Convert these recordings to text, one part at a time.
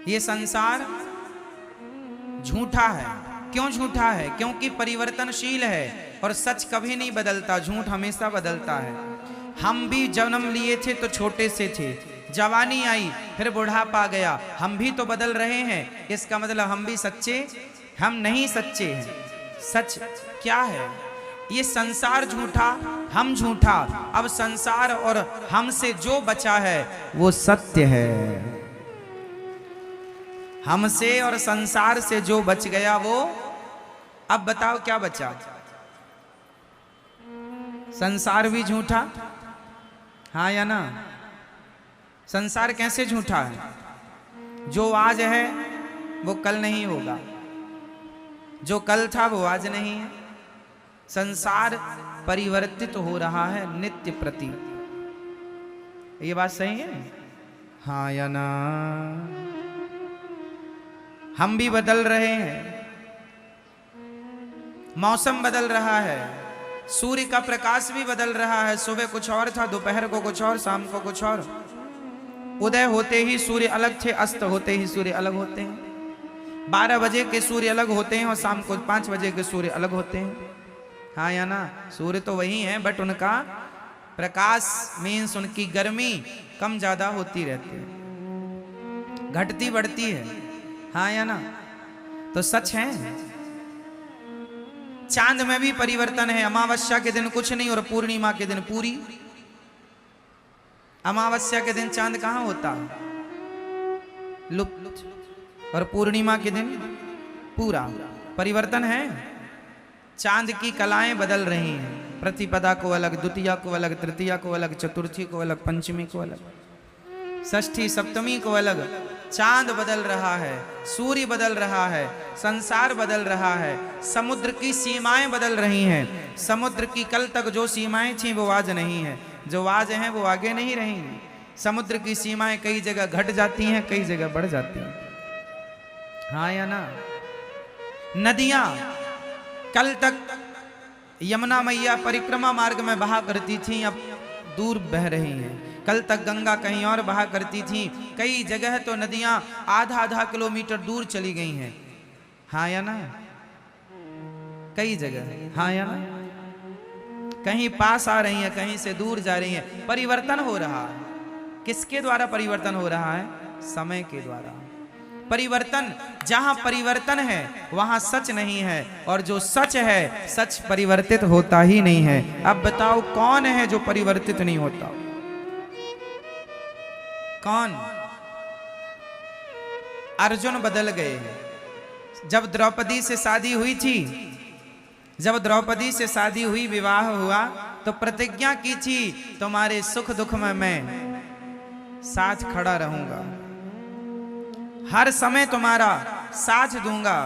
ये संसार झूठा है। क्यों झूठा है? क्योंकि परिवर्तनशील है और सच कभी नहीं बदलता, झूठ हमेशा बदलता है। हम भी जन्म लिए थे तो छोटे से थे, जवानी आई फिर बुढ़ापा गया, हम भी तो बदल रहे हैं। इसका मतलब हम भी सच्चे, हम नहीं सच्चे हैं। सच क्या है? ये संसार झूठा, हम झूठा। अब संसार और हमसे जो बचा है वो सत्य है। हमसे और संसार से जो बच गया वो, अब बताओ क्या बचा? संसार भी झूठा, हाँ या ना? संसार कैसे झूठा है? जो आज है वो कल नहीं होगा, जो कल था वो आज नहीं है। संसार परिवर्तित हो रहा है नित्य प्रति। ये बात सही है, हाँ या ना? हम भी बदल रहे हैं, मौसम बदल रहा है, सूर्य का प्रकाश भी बदल रहा है। सुबह कुछ और था, दोपहर को कुछ और, शाम को कुछ और। उदय होते ही सूर्य अलग थे, अस्त होते ही सूर्य अलग होते हैं। 12 बजे के सूर्य अलग होते हैं और शाम को 5 बजे के सूर्य अलग होते हैं, हाँ या ना? सूर्य तो वही है, बट उनका प्रकाश मीन्स उनकी गर्मी कम ज्यादा होती रहती है, घटती बढ़ती है, हाँ या ना? तो सच है। चांद में भी परिवर्तन है। अमावस्या के दिन कुछ नहीं और पूर्णिमा के दिन पूरी। अमावस्या के दिन चांद कहां होता? लुप्त। और पूर्णिमा के दिन पूरा। परिवर्तन है। चांद की कलाएं बदल रही हैं। प्रतिपदा को अलग, द्वितीया को अलग, तृतीया को अलग, चतुर्थी को अलग, पंचमी को अलग, षष्ठी सप्तमी को अलग। चांद बदल रहा है, सूर्य बदल रहा है, संसार बदल रहा है, समुद्र की सीमाएं बदल रही हैं। समुद्र की कल तक जो सीमाएं थीं वो आज नहीं है, जो आज हैं वो आगे नहीं रहेंगी। समुद्र की सीमाएं कई जगह घट जाती हैं, कई जगह बढ़ जाती हैं, हाँ या ना? नदियां कल तक यमुना मैया परिक्रमा मार्ग में बहा करती थीं, अब दूर बह रही हैं। कल तक गंगा कहीं और बहा करती थी, कई जगह तो नदियां आधा किलोमीटर दूर चली गई हैं, हाँ या ना? कई जगह, हाँ या ना? कहीं पास आ रही हैं, कहीं से दूर जा रही हैं। परिवर्तन हो रहा है। किसके द्वारा परिवर्तन हो रहा है? समय के द्वारा। परिवर्तन, जहां परिवर्तन है वहां सच नहीं है, और जो सच है, सच परिवर्तित होता ही नहीं है। अब बताओ कौन है जो परिवर्तित नहीं होता? कौन? अर्जुन बदल गए हैं। जब द्रौपदी से शादी हुई थी, जब द्रौपदी से शादी हुई, विवाह हुआ, तो प्रतिज्ञा की थी तुम्हारे सुख दुख में मैं साथ खड़ा रहूंगा, हर समय तुम्हारा साथ दूंगा,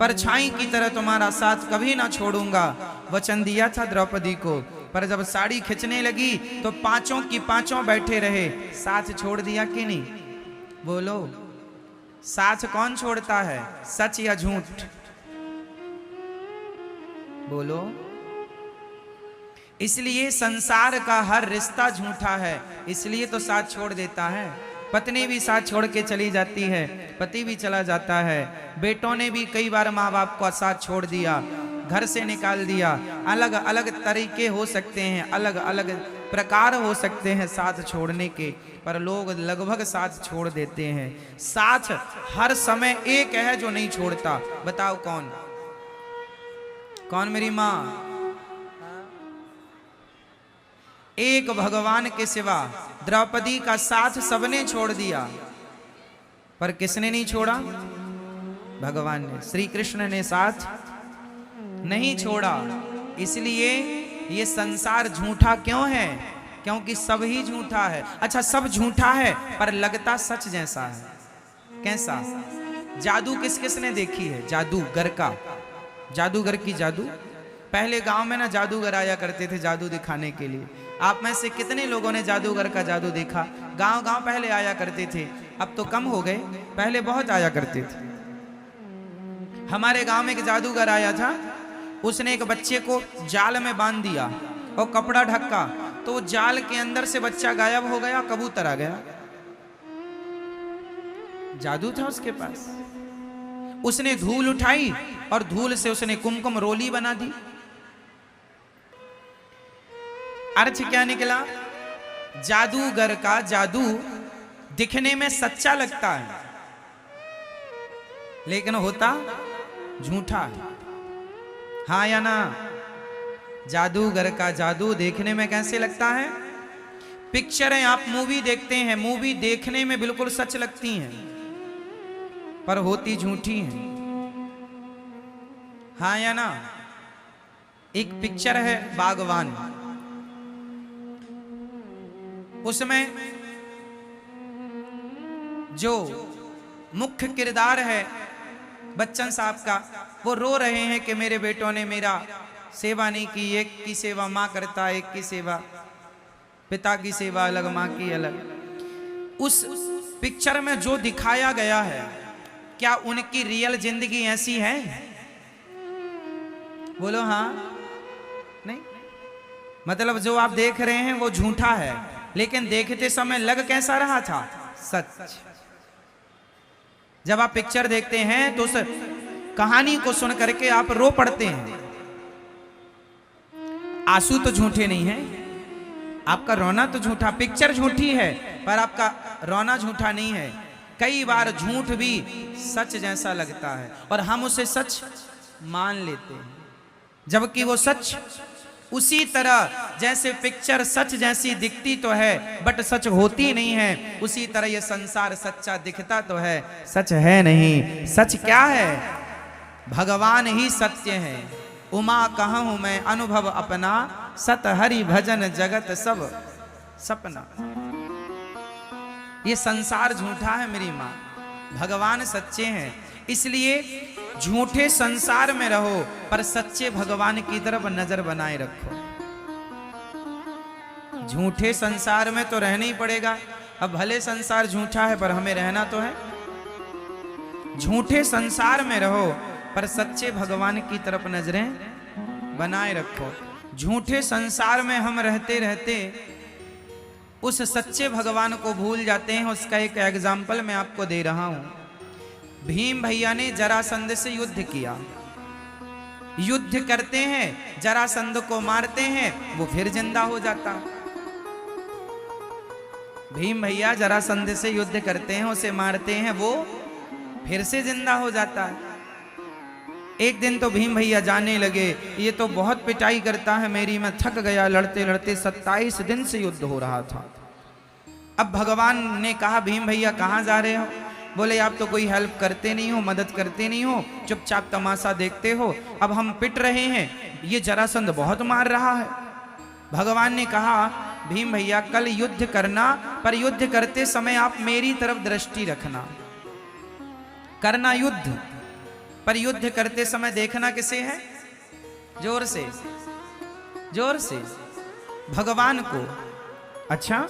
परछाई की तरह तुम्हारा साथ कभी ना छोड़ूंगा। वचन दिया था द्रौपदी को, पर जब साड़ी खिंचने लगी तो पांचों की पांचों बैठे रहे। साथ छोड़ दिया कि नहीं? बोलो, साथ कौन छोड़ता है? सच या झूठ? बोलो। इसलिए संसार का हर रिश्ता झूठा है, इसलिए तो साथ छोड़ देता है। पत्नी भी साथ छोड़ के चली जाती है, पति भी चला जाता है, बेटों ने भी कई बार माँ बाप को साथ छोड़ दिया, घर से निकाल दिया। अलग अलग तरीके हो सकते हैं, अलग अलग प्रकार हो सकते हैं साथ छोड़ने के, पर लोग लगभग साथ छोड़ देते हैं। साथ हर समय एक है जो नहीं छोड़ता, बताओ कौन? कौन मेरी माँ? एक भगवान के सिवा द्रौपदी का साथ सबने छोड़ दिया, पर किसने नहीं छोड़ा? भगवान ने, श्री कृष्ण ने साथ नहीं छोड़ा। इसलिए ये संसार झूठा क्यों है? क्योंकि सब ही झूठा है। अच्छा, सब झूठा है पर लगता सच जैसा है। कैसा? जादू किस किस ने देखी है? जादूगर का, जादूगर की जादू। पहले गांव में ना जादूगर आया करते थे जादू दिखाने के लिए। आप में से कितने लोगों ने जादूगर का जादू देखा? गांव गांव पहले आया करते थे, अब तो कम हो गए, पहले बहुत आया करते थे। हमारे गांव में एक जादूगर आया था, उसने एक बच्चे को जाल में बांध दिया और कपड़ा ढका, तो जाल के अंदर से बच्चा गायब हो गया, कबूतर आ गया। जादू था उसके पास। उसने धूल उठाई और धूल से उसने कुमकुम रोली बना दी। अर्थ क्या निकला? जादूगर का जादू दिखने में सच्चा लगता है, लेकिन होता झूठा है। हाँ या ना? जादूगर का जादू देखने में कैसे लगता है? पिक्चरें आप मूवी देखते हैं, मूवी देखने में बिल्कुल सच लगती हैं, पर होती झूठी हैं। हाँ या ना? एक पिक्चर है बागवान, उसमें जो मुख्य किरदार है बच्चन साहब का, वो रो रहे हैं कि मेरे बेटों ने मेरा सेवा नहीं की। एक की सेवा माँ करता, एक की सेवा पिता की सेवा अलग, माँ की अलग। उस पिक्चर में जो दिखाया गया है, क्या उनकी रियल जिंदगी ऐसी है? बोलो हाँ नहीं? मतलब जो आप देख रहे हैं वो झूठा है, लेकिन देखते समय लग कैसा रहा था? सच। जब आप पिक्चर देखते हैं तो उस कहानी को सुन करके आप रो पड़ते हैं। आंसू तो झूठे नहीं है, आपका रोना तो झूठा। पिक्चर झूठी है पर आपका रोना झूठा नहीं है। कई बार झूठ भी सच जैसा लगता है और हम उसे सच मान लेते हैं, जबकि वो सच उसी तरह जैसे पिक्चर सच जैसी दिखती तो है बट सच होती नहीं है, उसी तरह ये संसार सच्चा दिखता तो है, सच है नहीं। सच क्या है? भगवान ही सत्य है। उमा कहूं मैं अनुभव अपना, सत हरि भजन जगत सब सपना। ये संसार झूठा है मेरी माँ, भगवान सच्चे हैं। इसलिए झूठे संसार में रहो पर सच्चे भगवान की तरफ नजर बनाए रखो। झूठे संसार में तो रहना ही पड़ेगा। अब भले संसार झूठा है पर हमें रहना तो है। झूठे संसार में रहो पर सच्चे भगवान की तरफ नजरें बनाए रखो। झूठे संसार में हम रहते रहते उस सच्चे भगवान को भूल जाते हैं। उसका एक एग्जाम्पल मैं आपको दे रहा हूं। भीम भैया ने जरासंध से युद्ध किया। युद्ध करते हैं, जरासंध को मारते हैं, वो फिर जिंदा हो जाता। भीम भैया जरासंध से युद्ध करते हैं, उसे मारते हैं, वो फिर से जिंदा हो जाता है। एक दिन तो भीम भैया जाने लगे, ये तो बहुत पिटाई करता है मेरी, मैं थक गया लड़ते लड़ते। 27 दिन से युद्ध हो रहा था। अब भगवान ने कहा भीम भैया कहाँ जा रहे हो? बोले आप तो कोई हेल्प करते नहीं हो, मदद करते नहीं हो, चुपचाप तमाशा देखते हो। अब हम पिट रहे हैं, ये जरासंध बहुत मार रहा है। भगवान ने कहा भीम भैया कल युद्ध करना, पर युद्ध करते समय आप मेरी तरफ दृष्टि रखना। करना युद्ध, पर युद्ध करते समय देखना किसे है? जोर से, जोर से, भगवान को। अच्छा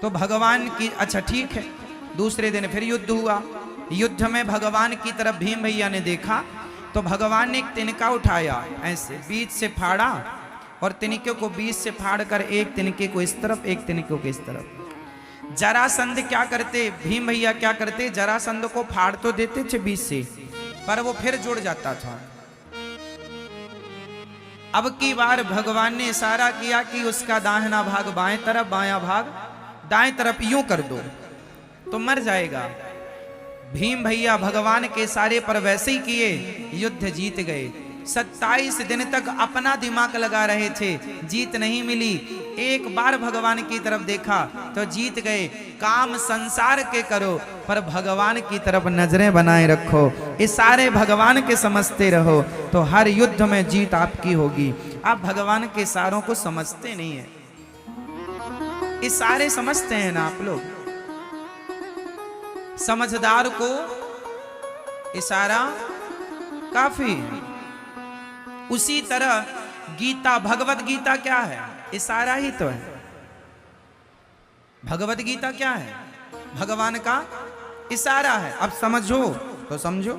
तो भगवान की, अच्छा ठीक है। दूसरे दिन फिर युद्ध हुआ। युद्ध में भगवान की तरफ भीम भैया ने देखा तो भगवान ने एक तिनका उठाया, ऐसे बीच से फाड़ा और तिनके को बीच से फाड़ कर एक तिनके को इस तरफ, एक तिनके को इस तरफ। जरासंध क्या करते, भीम भैया क्या करते, जरासंध को फाड़ तो देते थे बीच से, पर वो फिर जुड़ जाता था। अब की बार भगवान ने इशारा किया कि उसका दाहिना भाग बाएं तरफ, बायां भाग दाएं तरफ, यूं कर दो तो मर जाएगा। भीम भैया भगवान के इशारे पर वैसे ही किए, युद्ध जीत गए। 27 दिन तक अपना दिमाग लगा रहे थे, जीत नहीं मिली। एक बार भगवान की तरफ देखा तो जीत गए। काम संसार के करो पर भगवान की तरफ नजरें बनाए रखो। इशारे भगवान के समझते रहो तो हर युद्ध में जीत आपकी होगी। आप भगवान के इशारों को समझते नहीं है, इशारे समझते हैं ना आप लोग। समझदार को इशारा काफी है। उसी तरह गीता, भगवत गीता क्या है? इशारा ही तो है। भगवत गीता क्या है? भगवान का इशारा है। अब समझो तो समझो,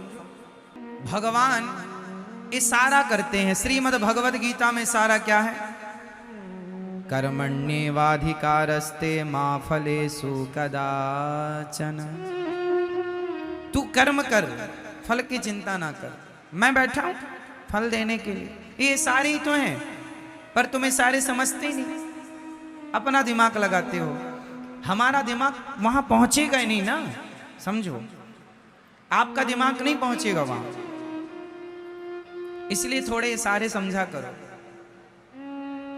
भगवान इशारा करते हैं। श्रीमद् भगवत गीता में इशारा क्या है? कर्मण्येवाधिकारस्ते मा फलेषु कदाचन। तू कर्म कर, फल की चिंता ना कर, मैं बैठा हूं फल देने के लिए। ये सारे ही तो हैं, पर तुम्हें सारे समझते ही नहीं, अपना दिमाग लगाते हो। हमारा दिमाग वहां पहुंचेगा ही नहीं ना, समझो, आपका दिमाग नहीं पहुंचेगा वहां, इसलिए थोड़े सारे समझा करो।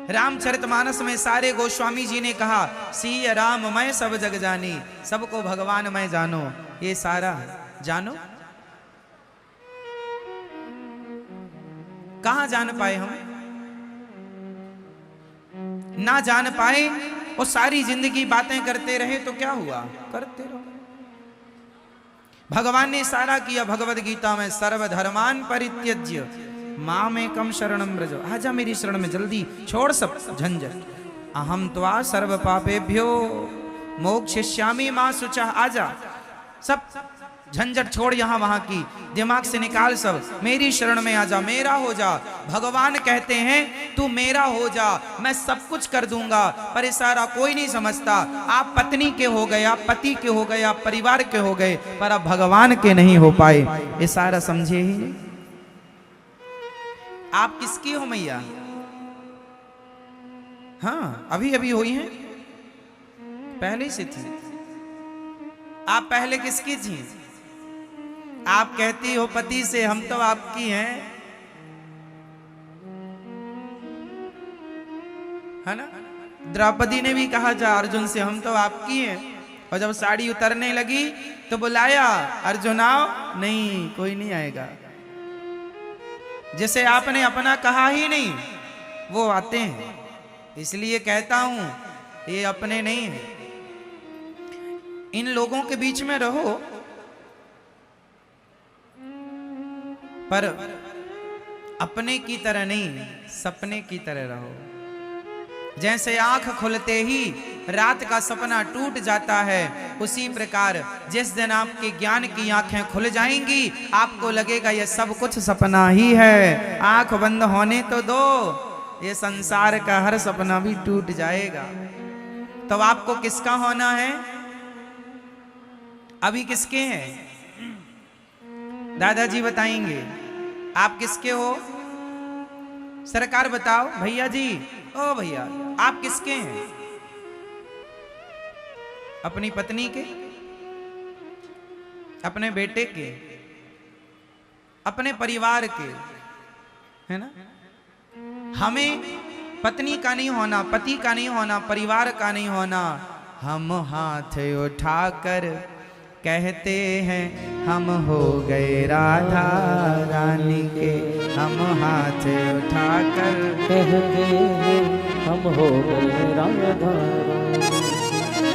रामचरितमानस में सारे गोस्वामी जी ने कहा, सिय राम मैं सब जग जानी, सबको भगवान मैं जानो। ये सारा जानो, कहां जान पाए हम? ना जान पाए और सारी जिंदगी बातें करते रहे तो क्या हुआ? करते रहो। भगवान ने सारा किया भगवद गीता में, सर्वधर्मान परित्यज्य मामेकम शरणम व्रज। आजा मेरी शरण में, जल्दी छोड़ सब झंझट। अहम त्वा सर्व पापेभ्यो मोक्षयिष्यामि मा शुचः। आजा, सब झंझट छोड़ यहां वहां की, दिमाग से निकाल सब, मेरी शरण में आजा, मेरा हो जा। भगवान कहते हैं तू मेरा हो जा, मैं सब कुछ कर दूंगा। पर इशारा कोई नहीं समझता। आप पत्नी के हो गए, आप पति के हो गए, आप परिवार के हो गए, पर अब भगवान के नहीं हो पाए। इशारा समझे ही नहीं। आप किसकी हो मैया? हाँ, अभी अभी हुई हैं, पहले से थी। आप पहले किसकी थी? आप कहती हो पति से, हम तो आपकी हैं, है ना? द्रौपदी ने भी कहा जा अर्जुन से, हम तो आपकी हैं। और जब साड़ी उतरने लगी तो बुलाया, अर्जुन आओ, नहीं कोई नहीं आएगा। जिसे आपने अपना कहा ही नहीं वो आते हैं। इसलिए कहता हूं ये अपने नहीं है। इन लोगों के बीच में रहो, पर अपने की तरह नहीं, सपने की तरह रहो। जैसे आंख खुलते ही रात का सपना टूट जाता है, उसी प्रकार जिस दिन आपके ज्ञान की आंखें खुल जाएंगी, आपको लगेगा ये सब कुछ सपना ही है। आंख बंद होने तो दो, ये संसार का हर सपना भी टूट जाएगा। तो आपको किसका होना है? अभी किसके हैं? दादाजी बताएंगे। आप किसके हो? सरकार बताओ। भैया जी, ओ भैया, आप किसके हैं? अपनी पत्नी के, अपने बेटे के, अपने परिवार के, है ना? हमें पत्नी का नहीं होना, पति का नहीं होना, परिवार का नहीं होना। हम हाथ उठाकर कहते हैं हम हो गए राधा रानी के। हम हाथ उठाकर कहते हैं हम हो गए राधा,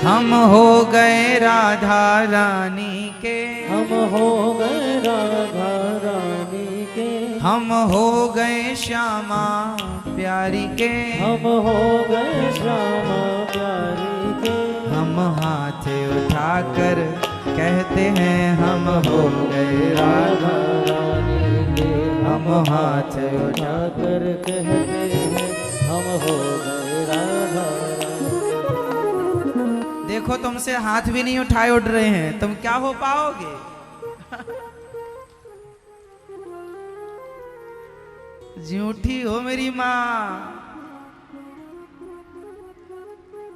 हम हो गए राधा रानी के। हम हो गए राधा रानी के। हम हो गए श्यामा प्यारी के। हम हो गए श्यामा प्यारी के। हम हाथ उठाकर कहते हैं हम हो गए राधा रानी के। हम हाथ उठाकर कहते हैं हम हो गए राधा रानी। देखो, तुमसे हाथ भी नहीं उठाए उठ रहे हैं, तुम क्या हो पाओगे? झूठी हो मेरी माँ,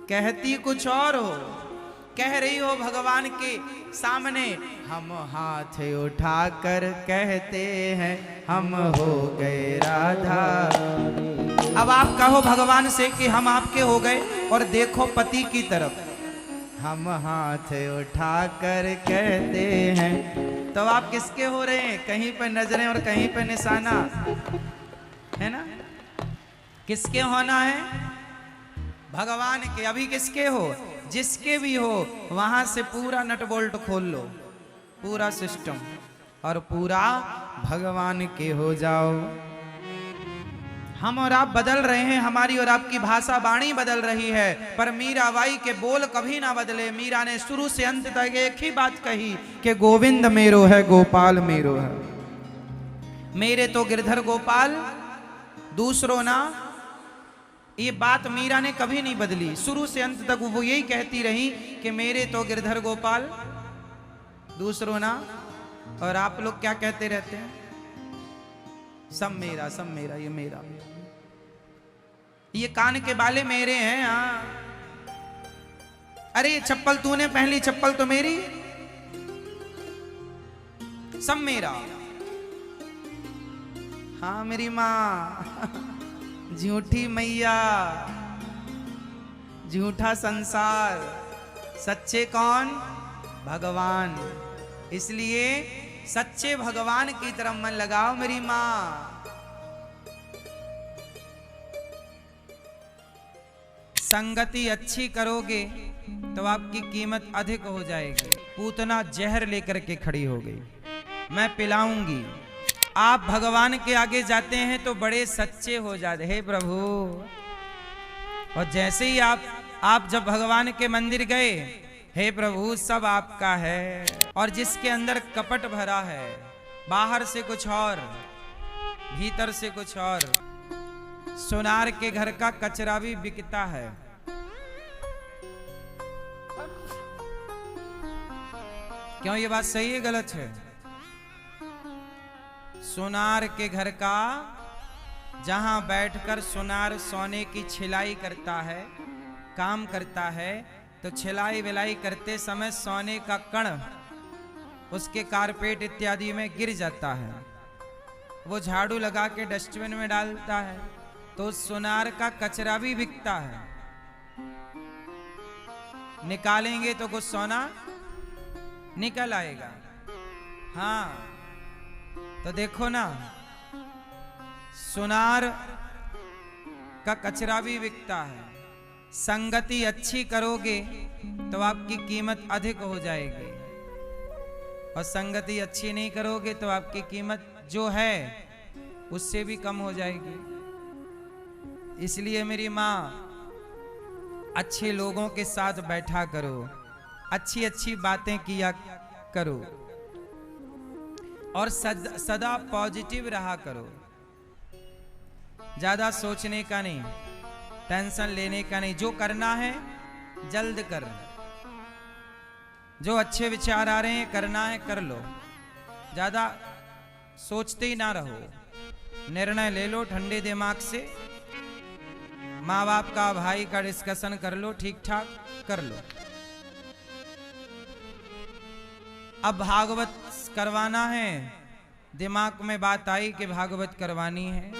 कहती कुछ और हो, कह रही हो भगवान के सामने हम हाथ उठाकर कहते हैं हम हो गए राधा। अब आप कहो भगवान से कि हम आपके हो गए, और देखो पति की तरफ, हम हाथ उठाकर कहते हैं। तो आप किसके हो रहे हैं? कहीं पर नजरें और कहीं पर निशाना, है ना? किसके होना है? भगवान के। अभी किसके हो? जिसके भी हो, वहां से पूरा नट बोल्ट खोल लो, पूरा सिस्टम, और पूरा भगवान के हो जाओ। हम और आप बदल रहे हैं, हमारी और आपकी भाषा वाणी बदल रही है, पर मीराबाई के बोल कभी ना बदले। मीरा ने शुरू से अंत तक एक ही बात कही कि गोविंद मेरो है, गोपाल मेरो है। मेरे तो गिरधर गोपाल, दूसरों ना। ये बात मीरा ने कभी नहीं बदली, शुरू से अंत तक वो यही कहती रही कि मेरे तो गिरधर गोपाल, दूसरों ना। और आप लोग क्या कहते रहते हैं? सब मेरा, सब मेरा, ये मेरा, ये कान के बाले मेरे हैं। हाँ, अरे ये चप्पल तूने पहनी, चप्पल तो मेरी, सब मेरा। हाँ मेरी माँ, झूठी मैया, झूठा संसार, सच्चे कौन? भगवान। इसलिए सच्चे भगवान की तरफ मन लगाओ मेरी माँ। संगति अच्छी करोगे तो आपकी कीमत अधिक हो जाएगी। पूतना जहर लेकर के खड़ी हो गई, मैं पिलाऊंगी। आप भगवान के आगे जाते हैं तो बड़े सच्चे हो जाते। हे प्रभु, और जैसे ही आप जब भगवान के मंदिर गए, हे प्रभु सब आपका है। और जिसके अंदर कपट भरा है, बाहर से कुछ और, भीतर से कुछ और, सोनार के घर का कचरा भी बिकता है। क्यों ये बात सही है गलत है? सोनार के घर का, जहां बैठकर सोनार सोने की छिलाई करता है, काम करता है, तो छिलाई विलाई करते समय सोने का कण उसके कारपेट इत्यादि में गिर जाता है। वो झाड़ू लगा के डस्टबिन में डालता है, तो सोनार का कचरा भी बिकता है। निकालेंगे तो कुछ सोना निकल आएगा। हाँ, तो देखो ना, सोनार का कचरा भी बिकता है। संगति अच्छी करोगे तो आपकी कीमत अधिक हो जाएगी, और संगति अच्छी नहीं करोगे तो आपकी कीमत जो है उससे भी कम हो जाएगी। इसलिए मेरी माँ, अच्छे लोगों के साथ बैठा करो, अच्छी अच्छी बातें किया करो, और सदा पॉजिटिव रहा करो। ज्यादा सोचने का नहीं, टेंशन लेने का नहीं। जो करना है जल्द कर, जो अच्छे विचार आ रहे हैं करना है कर लो, ज्यादा सोचते ही ना रहो। निर्णय ले लो ठंडे दिमाग से, माँ बाप का, भाई का डिस्कशन कर लो, ठीक ठाक कर लो। अब भागवत करवाना है, दिमाग में बात आई कि भागवत करवानी है।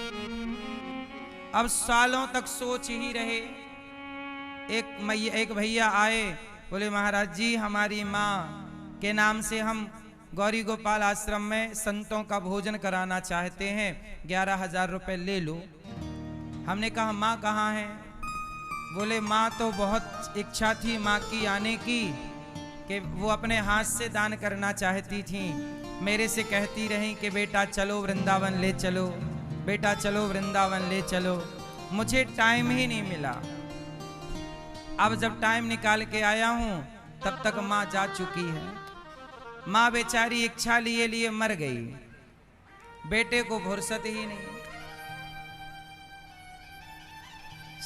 अब सालों तक सोच ही रहे। एक भैया आए, बोले महाराज जी हमारी माँ के नाम से हम गौरी गोपाल आश्रम में संतों का भोजन कराना चाहते हैं, 11,000 रुपए ले लो। हमने कहा माँ कहाँ है? बोले माँ तो बहुत इच्छा थी माँ की आने की, कि वो अपने हाथ से दान करना चाहती थी। मेरे से कहती रही कि बेटा चलो वृंदावन ले चलो, बेटा चलो वृंदावन ले चलो। मुझे टाइम ही नहीं मिला। अब जब टाइम निकाल के आया हूं तब तक माँ जा चुकी है। माँ बेचारी इच्छा लिए लिए मर गई, बेटे को फुर्सत ही नहीं।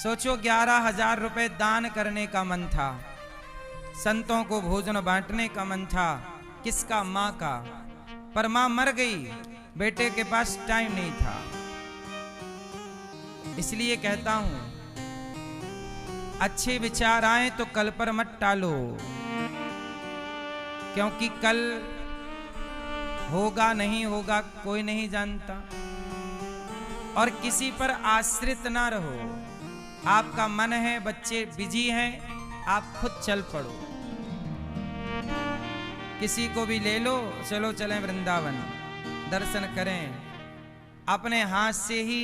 सोचो 11,000 रुपए दान करने का मन था, संतों को भोजन बांटने का मन था, किसका? माँ का। पर माँ मर गई, बेटे के पास टाइम नहीं था। इसलिए कहता हूं, अच्छे विचार आए तो कल पर मत टालो, क्योंकि कल होगा नहीं होगा कोई नहीं जानता। और किसी पर आश्रित ना रहो। आपका मन है, बच्चे बिजी हैं, आप खुद चल पड़ो। किसी को भी ले लो, चलो चलें वृंदावन, दर्शन करें। अपने हाथ से ही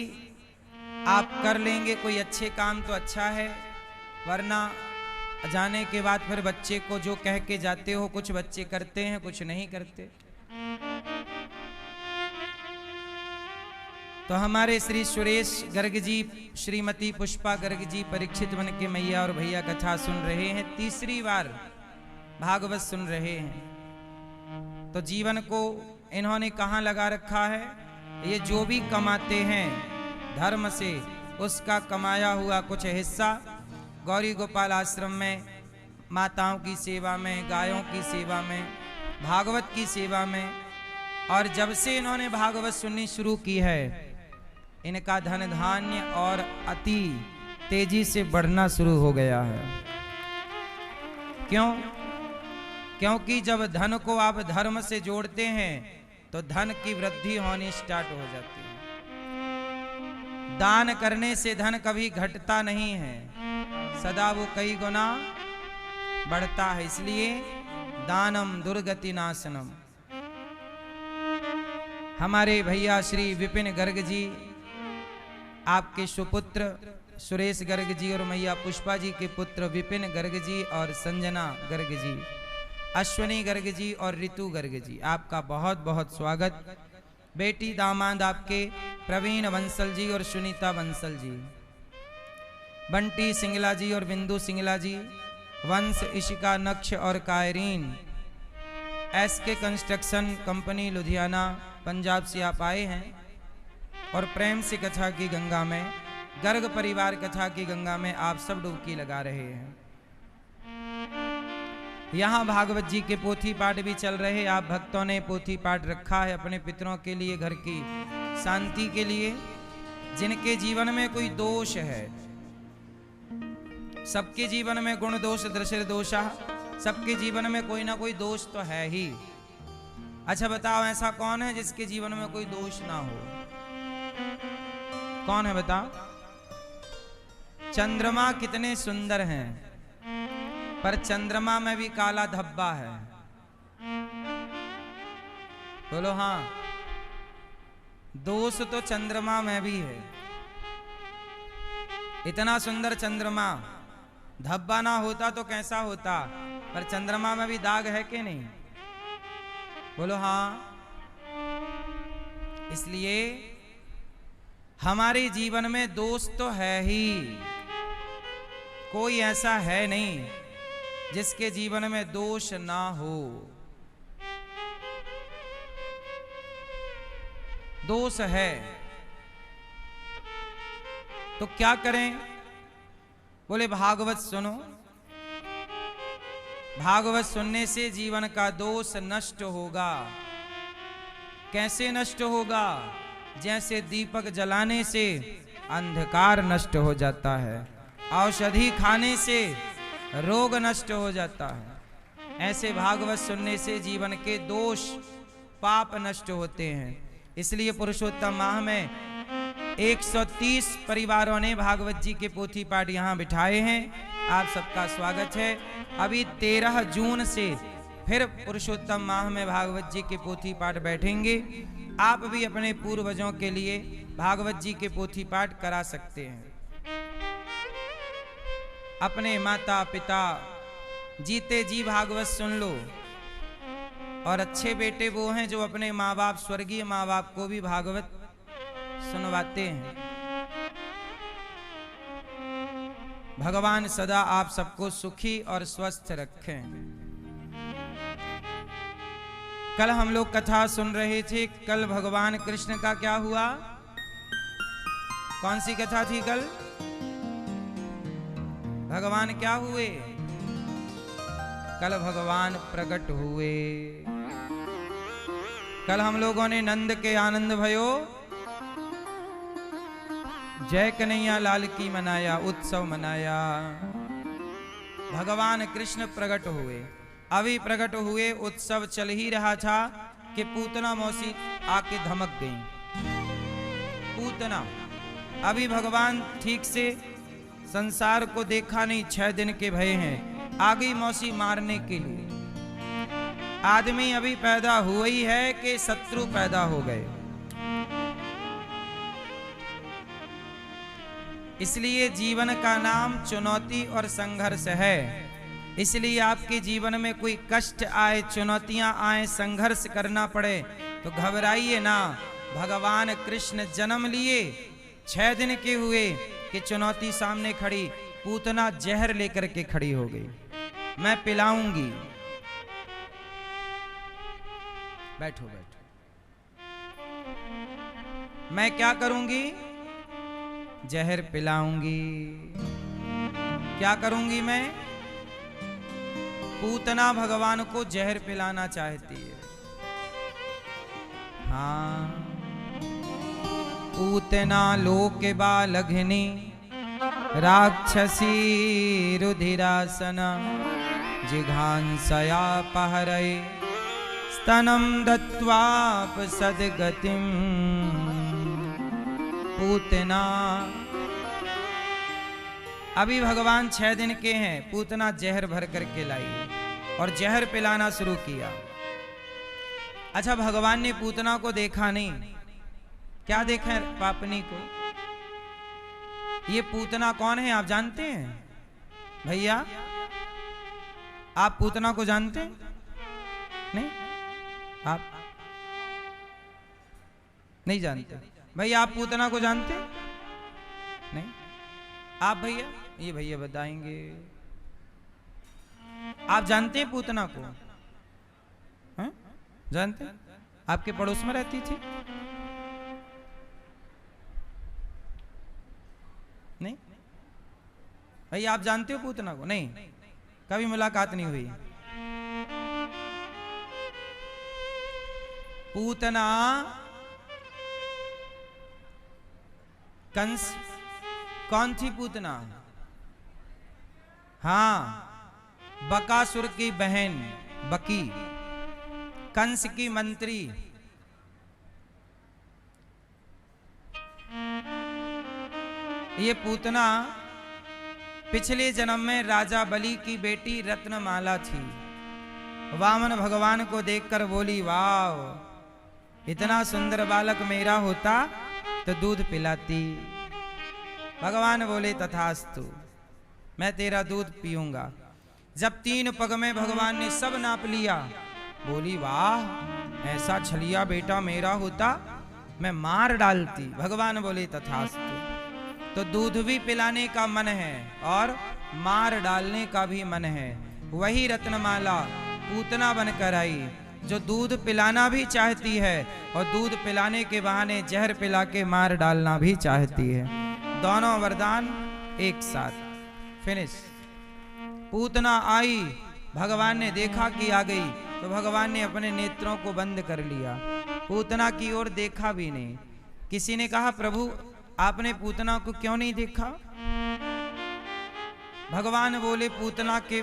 आप कर लेंगे कोई अच्छे काम तो अच्छा है, वरना जाने के बाद फिर बच्चे को जो कह के जाते हो, कुछ बच्चे करते हैं कुछ नहीं करते। तो हमारे श्री सुरेश गर्ग जी, श्रीमती पुष्पा गर्ग जी परीक्षित वन के मैया और भैया कथा सुन रहे हैं, तीसरी बार भागवत सुन रहे हैं। तो जीवन को इन्होंने कहाँ लगा रखा है? ये जो भी कमाते हैं धर्म से, उसका कमाया हुआ कुछ हिस्सा गौरी गोपाल आश्रम में माताओं की सेवा में, गायों की सेवा में, भागवत की सेवा में और जब से इन्होंने भागवत सुननी शुरू की है, इनका धन धान्य और अति तेजी से बढ़ना शुरू हो गया है। क्यों? क्योंकि जब धन को आप धर्म से जोड़ते हैं तो धन की वृद्धि होनी स्टार्ट हो जाती है। दान करने से धन कभी घटता नहीं है, सदा वो कई गुना बढ़ता है। इसलिए दानम दुर्गति नाशनम। हमारे भैया श्री विपिन गर्ग जी, आपके सुपुत्र सुरेश गर्ग जी और मैया पुष्पा जी के पुत्र विपिन गर्ग जी और संजना गर्ग जी, अश्वनी गर्ग जी और ऋतु गर्ग जी, आपका बहुत बहुत स्वागत। बेटी दामाद आपके प्रवीण बंसल जी और सुनीता बंसल जी, बंटी सिंगला जी और बिंदु सिंगला जी, वंश इशिका नक्ष और Kairin, SK construction company Ludhiana Punjab से आप आए हैं और प्रेम से कथा की गंगा में, गर्ग परिवार कथा की गंगा में आप सब डुबकी लगा रहे हैं। यहाँ भागवत जी के पोथी पाठ भी चल रहे हैं। आप भक्तों ने पोथी पाठ रखा है अपने पितरों के लिए, घर की शांति के लिए। जिनके जीवन में कोई दोष है, सबके जीवन में गुण दोष दृश्य दोषा, सबके जीवन में कोई ना कोई दोष तो है ही। अच्छा बताओ, ऐसा कौन है जिसके जीवन में कोई दोष ना हो? कौन है बताओ? चंद्रमा कितने सुंदर हैं, पर चंद्रमा में भी काला धब्बा है। बोलो हाँ, दोष तो चंद्रमा में भी है। इतना सुंदर चंद्रमा, धब्बा ना होता तो कैसा होता, पर चंद्रमा में भी दाग है कि नहीं? बोलो हाँ। इसलिए हमारे जीवन में दोष तो है ही, कोई ऐसा है नहीं जिसके जीवन में दोष ना हो। दोष है तो क्या करें? बोले भागवत सुनो। भागवत सुनने से जीवन का दोष नष्ट होगा। कैसे नष्ट होगा? जैसे दीपक जलाने से अंधकार नष्ट हो जाता है, औषधि खाने से रोग नष्ट हो जाता है, ऐसे भागवत सुनने से जीवन के दोष पाप नष्ट होते हैं। इसलिए पुरुषोत्तम माह में 130 परिवारों ने भागवत जी के पोथी पाठ यहाँ बिठाए हैं। आप सबका स्वागत है। अभी 13 जून से फिर पुरुषोत्तम माह में भागवत जी के पोथी पाठ बैठेंगे। आप भी अपने पूर्वजों के लिए भागवत जी के पोथी पाठ करा सकते हैं। अपने माता पिता जीते जी भागवत सुन लो। और अच्छे बेटे वो हैं जो अपने माँ बाप, स्वर्गीय माँ बाप को भी भागवत सुनवाते हैं। भगवान सदा आप सबको सुखी और स्वस्थ रखें। कल हम लोग कथा सुन रहे थे। कल भगवान कृष्ण का क्या हुआ? कौन सी कथा थी कल? भगवान क्या हुए? कल भगवान प्रकट हुए। कल हम लोगों ने नंद के आनंद भयो जय कन्हैया लाल की मनाया, उत्सव मनाया। भगवान कृष्ण प्रकट हुए। अभी प्रकट हुए, उत्सव चल ही रहा था कि पूतना मौसी आके धमक गई। पूतना अभी भगवान ठीक से संसार को देखा नहीं, 6 दिन के भय हैं, आ गई मौसी मारने के लिए। आदमी अभी पैदा हुआ ही है कि शत्रु पैदा हो गए। इसलिए जीवन का नाम चुनौती और संघर्ष है। इसलिए आपके जीवन में कोई कष्ट आए, चुनौतियां आए, संघर्ष करना पड़े तो घबराइए ना। भगवान कृष्ण जन्म लिए, 6 दिन के हुए कि चुनौती सामने खड़ी। पूतना जहर लेकर के खड़ी हो गई। मैं पिलाऊंगी। बैठो बैठो। मैं क्या करूंगी? जहर पिलाऊंगी। क्या करूंगी मैं? पूतना भगवान को जहर पिलाना चाहती है। हाँ। पूतना लोक बालघिनी राक्षसी रुधिरासना जिघांसया पहरये स्तनं दत्वाप सद्गतिम। पूतना, अभी भगवान 6 दिन के हैं, पूतना जहर भर करके लाई और जहर पिलाना शुरू किया। अच्छा, भगवान ने पूतना को देखा नहीं, क्या देखा है पापनी को? ये पूतना कौन है आप जानते हैं भैया? आप पूतना को जानते हैं? नहीं, आप नहीं जानते भैया? आप पूतना को जानते हैं? नहीं, आप भैया? ये भैया बताएंगे। आप जानते हैं पूतना को? हैं? जानते हैं? आपके पड़ोस में रहती थी? नहीं भैया, आप जानते हो पूतना को? नहीं, कभी मुलाकात नहीं हुई। पूतना कंस, कौन थी पूतना? हाँ, बकासुर की बहन बकी, कंस की मंत्री। ये पूतना पिछले जन्म में राजा बलि की बेटी रत्नमाला थी। वामन भगवान को देखकर बोली, वाह, इतना सुंदर बालक मेरा होता तो दूध पिलाती। भगवान बोले, तथास्तु, मैं तेरा दूध पीऊंगा। जब 3 पग में भगवान ने सब नाप लिया, बोली, वाह, ऐसा छलिया बेटा मेरा होता मैं मार डालती। भगवान बोले, तथास्तु। तो दूध भी पिलाने का मन है और मार डालने का भी मन है। वही रत्नमाला पूतना बनकर आई, जो दूध पिलाना भी चाहती है और दूध पिलाने के बहाने जहर पिला के मार डालना भी चाहती है। दोनों वरदान एक साथ। फिनिश। पूतना आई, भगवान ने देखा कि आ गई, तो भगवान ने अपने नेत्रों को बंद कर लिया, पूतना की ओर देखा भी नहीं। किसी ने कहा, प्रभु आपने पूतना को क्यों नहीं देखा? भगवान बोले, पूतना के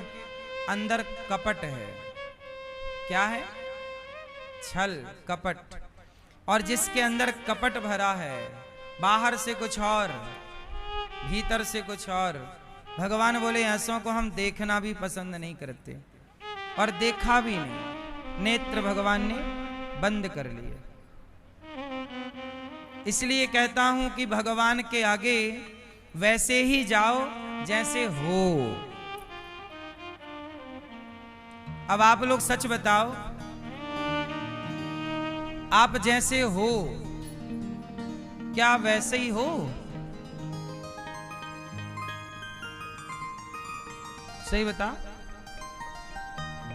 अंदर कपट है। क्या है? छल, कपट। और जिसके अंदर कपट भरा है, बाहर से कुछ और भीतर से कुछ और। भगवान बोले, ऐसों को हम देखना भी पसंद नहीं करते और देखा भी नहीं। नेत्र भगवान ने बंद कर लिए। इसलिए कहता हूं कि भगवान के आगे वैसे ही जाओ जैसे हो। अब आप लोग सच बताओ, आप जैसे हो क्या वैसे ही हो? सही बता।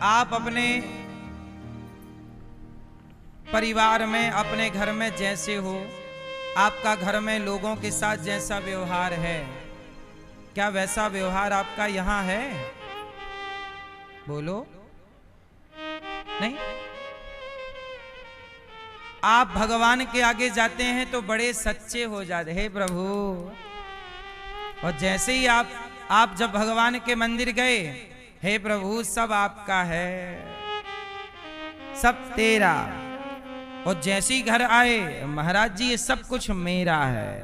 आप अपने परिवार में, अपने घर में जैसे हो, आपका घर में लोगों के साथ जैसा व्यवहार है, क्या वैसा व्यवहार आपका यहां है? बोलो। नहीं। आप भगवान के आगे जाते हैं तो बड़े सच्चे हो जाते हैं, प्रभु। और जैसे ही आप जब भगवान के मंदिर गए, हे प्रभु सब आपका है, सब तेरा। और जैसे ही घर आए, महाराज जी ये सब कुछ मेरा है।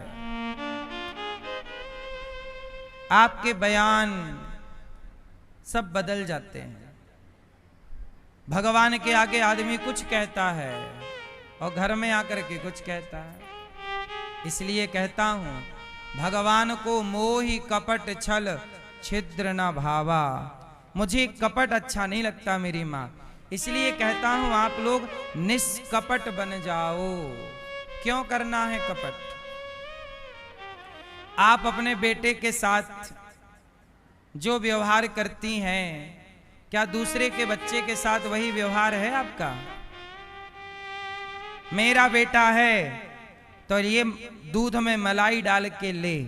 आपके बयान सब बदल जाते हैं। भगवान के आगे आदमी कुछ कहता है और घर में आकर के कुछ कहता है। इसलिए कहता हूं, भगवान को मोहि कपट छल छिद्र न भावा। मुझे कपट अच्छा नहीं लगता मेरी माँ, इसलिए कहता हूं आप लोग निष्कपट बन जाओ। क्यों करना है कपट? आप अपने बेटे के साथ जो व्यवहार करती हैं, क्या दूसरे के बच्चे के साथ वही व्यवहार है आपका? मेरा बेटा है तो ये दूध में मलाई डाल के ले,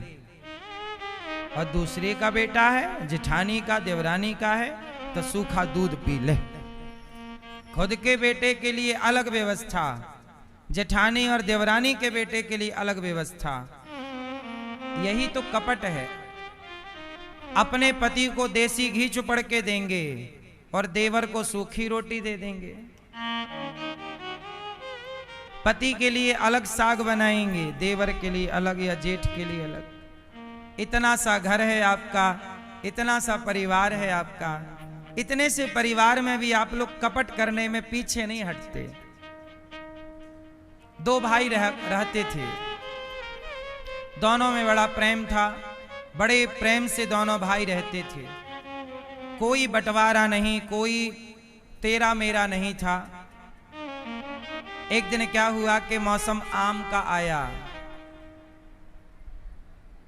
और दूसरे का बेटा है, जेठानी का, देवरानी का है, तो सूखा दूध पी ले। खुद के बेटे के लिए अलग व्यवस्था जेठानी और देवरानी के बेटे के लिए अलग व्यवस्था। यही तो कपट है। अपने पति को देसी घी चुपड़ के देंगे और देवर को सूखी रोटी दे देंगे। पति के लिए अलग साग बनाएंगे, देवर के लिए अलग या जेठ के लिए अलग। इतना सा घर है आपका, इतना सा परिवार है आपका, इतने से परिवार में भी आप लोग कपट करने में पीछे नहीं हटते। दो भाई रहते थे, दोनों में बड़ा प्रेम था, बड़े प्रेम से दोनों भाई रहते थे। कोई बंटवारा नहीं, कोई तेरा मेरा नहीं था। एक दिन क्या हुआ कि मौसम आम का आया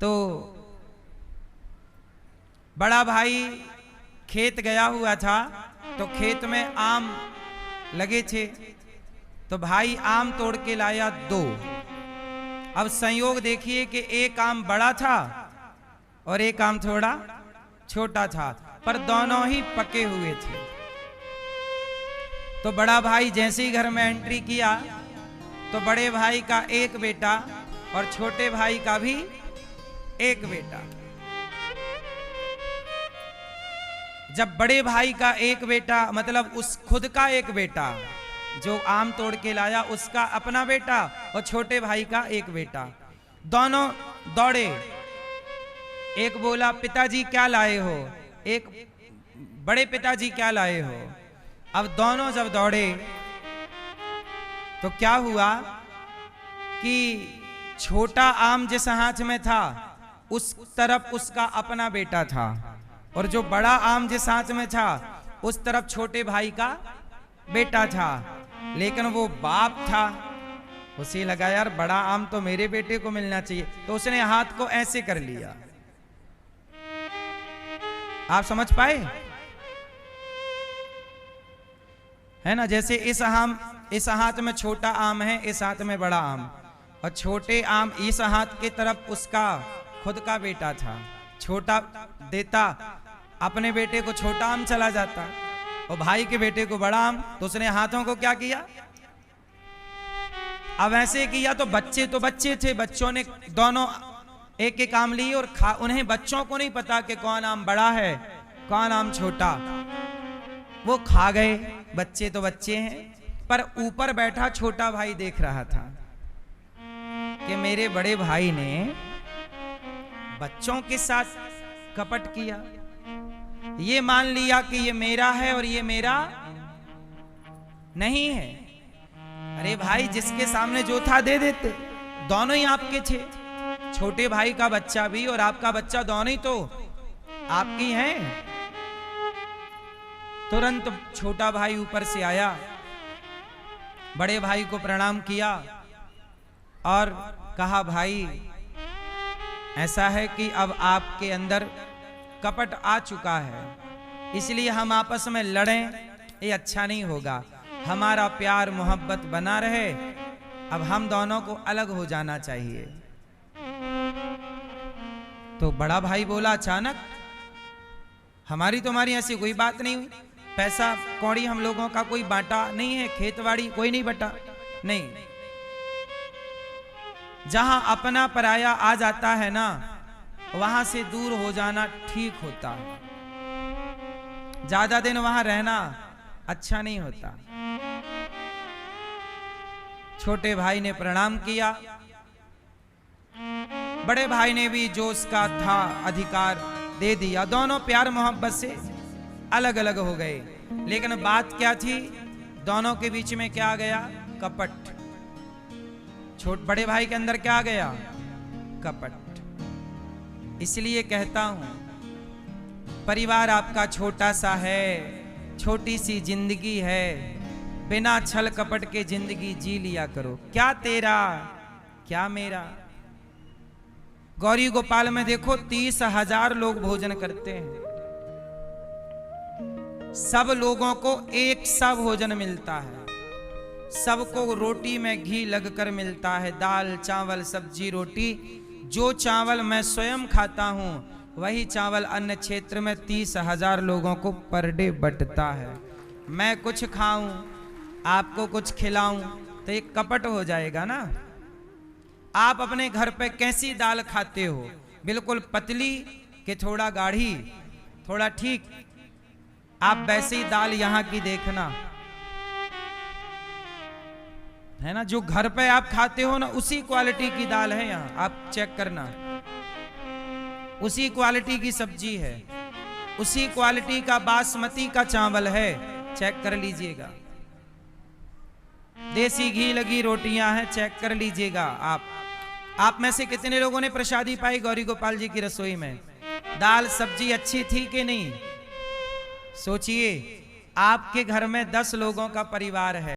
तो बड़ा भाई खेत गया हुआ था, तो खेत में आम लगे थे, तो भाई आम तोड़ के लाया 2। अब संयोग देखिए कि एक आम बड़ा था और एक आम थोड़ा छोटा था, पर दोनों ही पके हुए थे। तो बड़ा भाई जैसे ही घर में एंट्री किया तो बड़े भाई का एक बेटा और छोटे भाई का भी एक बेटा। जब बड़े भाई का एक बेटा, मतलब उस खुद का एक बेटा जो आम तोड़ के लाया, उसका अपना बेटा, और छोटे भाई का एक बेटा, दोनों दौड़े। एक बोला पिताजी क्या लाए हो, एक बड़े पिताजी क्या लाए हो। अब दोनों जब दौड़े तो क्या हुआ कि छोटा आम जिस हाथ में था उस तरफ उसका अपना बेटा था, और जो बड़ा आम जिस हाथ में था उस तरफ छोटे भाई का बेटा था। लेकिन वो बाप था, उसे लगा यार बड़ा आम तो मेरे बेटे को मिलना चाहिए, तो उसने हाथ को ऐसे कर लिया। आप समझ पाए है ना? जैसे इस हाथ में छोटा आम है, इस हाथ में बड़ा आम, और छोटे आम इस हाथ की तरफ उसका खुद का बेटा था। छोटा देता अपने बेटे को छोटा आम चला जाता, और भाई के बेटे को बड़ा आम, तो उसने हाथों को क्या किया, अब ऐसे किया। तो बच्चे थे, बच्चों ने दोनों एक एक आम ली और उन्हें बच्चों को नहीं पता कि कौन आम बड़ा है कौन आम छोटा, वो खा गए। बच्चे तो बच्चे हैं, पर ऊपर बैठा छोटा भाई देख रहा था कि मेरे बड़े भाई ने बच्चों के साथ कपट किया। ये मान लिया कि ये मेरा है और ये मेरा नहीं है। अरे भाई, जिसके सामने जो था दे देते, दोनों ही आपके थे। छोटे भाई का बच्चा भी और आपका बच्चा दोनों ही तो आपकी हैं। तुरंत छोटा भाई ऊपर से आया, बड़े भाई को प्रणाम किया और कहा भाई ऐसा है कि अब आपके अंदर कपट आ चुका है, इसलिए हम आपस में लड़ें ये अच्छा नहीं होगा। हमारा प्यार मोहब्बत बना रहे, अब हम दोनों को अलग हो जाना चाहिए। तो बड़ा भाई बोला अचानक, हमारी तुम्हारी ऐसी कोई बात नहीं हुई, पैसा कौड़ी हम लोगों का कोई बांटा नहीं है, खेतवाड़ी कोई नहीं बटा नहीं। जहां अपना पराया आ जाता है ना, वहां से दूर हो जाना ठीक होता है। ज्यादा दिन वहां रहना अच्छा नहीं होता। छोटे भाई ने प्रणाम किया, बड़े भाई ने भी जो उसका था अधिकार दे दिया। दोनों प्यार मोहब्बत से अलग अलग हो गए। लेकिन बात क्या थी, दोनों के बीच में क्या आ गया, कपट। बड़े भाई के अंदर क्या आ गया, कपट। इसलिए कहता हूं, परिवार आपका छोटा सा है, छोटी सी जिंदगी है, बिना छल कपट के जिंदगी जी लिया करो। क्या तेरा क्या मेरा। गौरी गोपाल में देखो 30,000 लोग भोजन करते हैं, सब लोगों को एक सा भोजन मिलता है, सबको रोटी में घी लगकर मिलता है, दाल चावल सब्जी रोटी। जो चावल मैं स्वयं खाता हूं वही चावल अन्य क्षेत्र में 30,000 लोगों को पर डे बंटता है। मैं कुछ खाऊं, आपको कुछ खिलाऊं, तो एक कपट हो जाएगा ना। आप अपने घर पे कैसी दाल खाते हो, बिल्कुल पतली कि थोड़ा गाढ़ी, थोड़ा ठीक, आप वैसी दाल यहां की देखना, है ना। जो घर पे आप खाते हो ना, उसी क्वालिटी की दाल है यहां, आप चेक करना। उसी क्वालिटी की सब्जी है, उसी क्वालिटी का बासमती का चावल है, चेक कर लीजिएगा। देसी घी लगी रोटियां हैं, चेक कर लीजिएगा। आप में से कितने लोगों ने प्रसादी पाई गौरी गोपाल जी की रसोई में? दाल सब्जी अच्छी थी कि नहीं? सोचिए, आपके घर में 10 लोगों का परिवार है।